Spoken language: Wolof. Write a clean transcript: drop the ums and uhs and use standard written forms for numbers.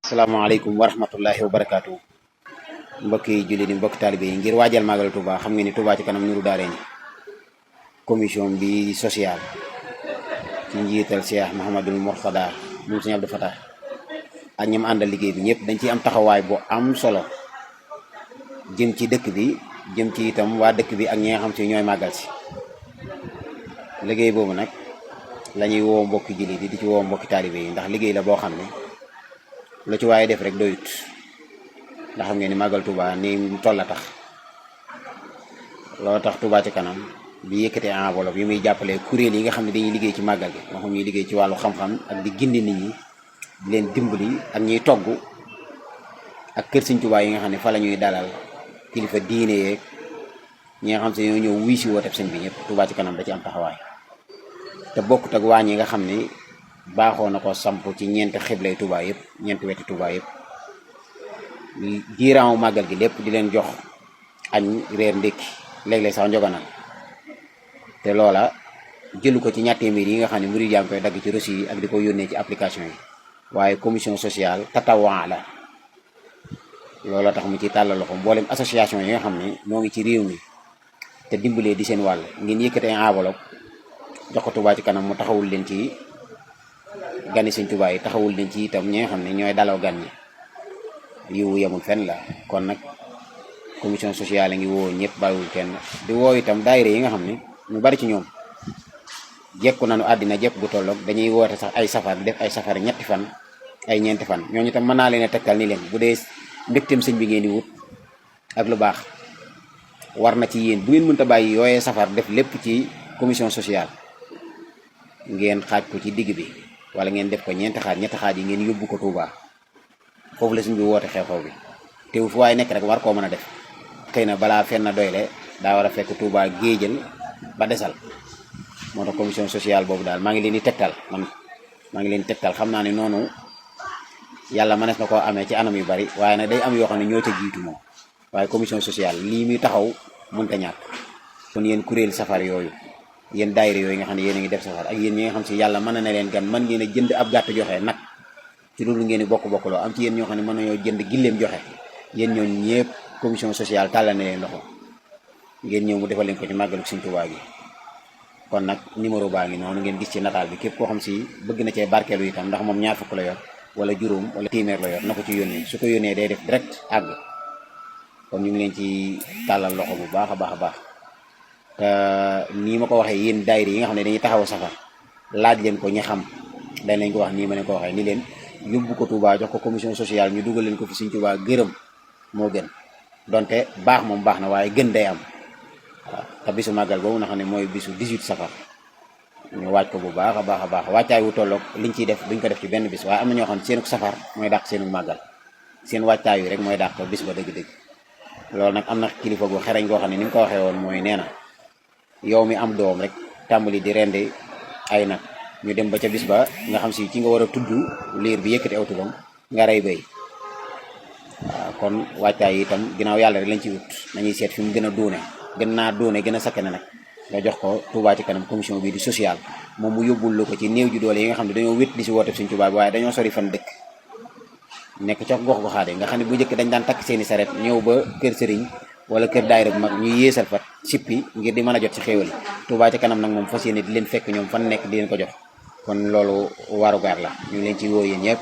Assalamualaikum warahmatullahi wabarakatuh. Mbokki julli di mbokk talibé yi ngir wajal magal Touba xam nga ni Touba ci kanam Nourou Darayni commission bi social ci njital Cheikh Mouhamadoul Mourtada mu Serigne Abdou Fatah ak ñam andal liggéey bi ñepp dañ ci am taxaway bu am solo jëm ci dëkk bi jëm ci itam wa dëkk bi ak ñi nga xam ci ñoy magal ci liggéey bobu nak lañuy wo mbokki julli di ci wo mbokki talibé yi ndax liggéey la bo xam ne lu ci waye def rek doyut ndax xam ngeen ni magal Touba ni toll la tax lo tax Touba ci kanam bi yëkëté enveloppe yi muy jappalé kuréel yi nga xam ne dañuy liggéey ci magal gi moo xam ñuy liggéey ci walu xam-xam ak di gindi nit ñi di leen dimbali ak ñuy togg ak kër Serigne Touba yi nga xam ne fa lañuy dalal kilifa diiné yeek ñi nga xam ci ñoo ñëw wuy ci wooteb sëñ bi ñëpp Touba ci kanam da ci am taxawaay te bokkut ak wañ yi nga xam ne baaxoo na ko samp ci ñeenti xiblay Touba yëpp ñeenti weti Touba yëpp diiraamu màggal gi lépp di leen jox añ reer ndékki léeg-léeg sax njoganal te loola jëlu ko ci ñatt téeméer yi nga xam ne murid yaa ngi koy dagg ci reçu yi ak di ko yónnee ci application yi waaye commission sociale tatawaa la loola tax mu ci tàllal loxo mboolem association yi nga xam ne ñoo ngi ci réew mi te dimbalee di seen wàll ngeen yëkkatee enveloppe jox ko Touba ci kanam mu taxawul leen ci gani Serigne Touba yi taxawul leen ci itam ñi nga xam ne ñooy daloo gan ñi yiwu yemul fenn la kon nag commission sociale ngi woo ñëpp bàyyiwul kenn di woo itam daayira yi nga xam ne ñu bari ci ñoom jekku nañu àddina jekk gu tolloog dañuy woote sax ay safar def ay safar ñetti fan ay ñeenti fan ñooñu itam mën naa leen a tegtal ni leen bu dee mbégteem sëñ bi ngeen di wut ak lu baax war na ci yéen bu ngeen mënta bàyyi yooyee safar def lépp ci commission sociale ngeen xaaj ko ci digg bi wala ngeen def ko ñeenti xaaj yi ngeen yóbbu ko Touba foofu la suñu bi woote xew-xew bi teew fu waaye nekk rek war koo mën a def xëy na balaa fenn doyle daa war a fekk Touba géejal ba desal moo tax commission sociale boobu daal maa ngi leen di tegtal xam naa ne noonu yàlla mënees na koo amee ci anam yu bari waaye nag day am yoo xam ne ñoo ca jiitu moom waaye commission sociale lii muy taxaw mënta ñàkk kon yéen kuréel safar yooyu yéen daayira yooyu nga xam ne yéen a ngi def safar ak yéen ñi nga xam si yàlla mën na leen gan mën ngeen a jënd ab gàtt joxe nag ci loolu ngeen di bokk-bokkloo am ci yéen ñoo xam ne mën nañoo jënd gilleem joxe yéen ñooñu ñëpp commission sociale tàllal na leen loxo ngeen ñëw mu defal leen ko ci màggalu Serigne Touba gi kon nag numéro baa ngi noonu ngeen gis ci nataal bi képp koo xam si bëgg na cee barkeelu itam ndax moom ñaar fukk la yor wala juróom wala téeméer la yor na ko ci yónnee su ko yónnee day def direct àgg kon ñu ngi leen ci tàllal loxo bu baax a baax a baax te nii ma ko waxee yéen daayira yi nga xam ne dañuy taxaw safar laaj leen ko ñi xam dañ leen ko wax nii ma leen ko waxee ni leen yóbbu ko Touba jox ko commission sociale ñu dugal leen ko fi Serigne Touba gërëm moo gën donte baax moom baax na waaye gën day am waaw te bisu màggal boobu nga xam ne mooy bisu 18 safar ñu waaj ko bu baax a baax wàccaay wu tolloog liñ ciy def duñ ko def ci benn bis waaye am na ñoo xam ne seenu safar mooy dàq seenu màggal seen wàccaay wi rek mooy dàq bis ba dëgg-dëgg loolu nag am na kilifa gu xereñ goo xam ne ni mu ko waxee woon mooy nee na yow mi am doom rek tàmbali di rendi ay nag ñu dem ba ca bis ba nga xam si ci nga war a tudd liir bi yëkkati aw tubam nga rey béy waaw kon wàccaay yi itam ginnaaw yàlla rek lañ ci wut nañuy seet fi mu gën a duune gën a sakkane nag nga jox ko Touba ci kanam commission bi di social moom mu yóbbul la ko ci néew ju doole yi nga xam ne dañoo wét di si woote Serigne Touba bi waaye dañoo sori fan dëkk nekk ca gox goxaade nga xam ne bu njëkk dañ daan takk seeni saret ñëw ba kër Serigne wala kër daayira bu mag ñuy yeesal fa sippi ngir di mën a jot ci xéewal Touba ci kanam nag moom fas yéene di leen fekk ñoom fan nekk di leen ko jox kon loolu warugaar la ñu ngi leen ci woo yéen ñëpp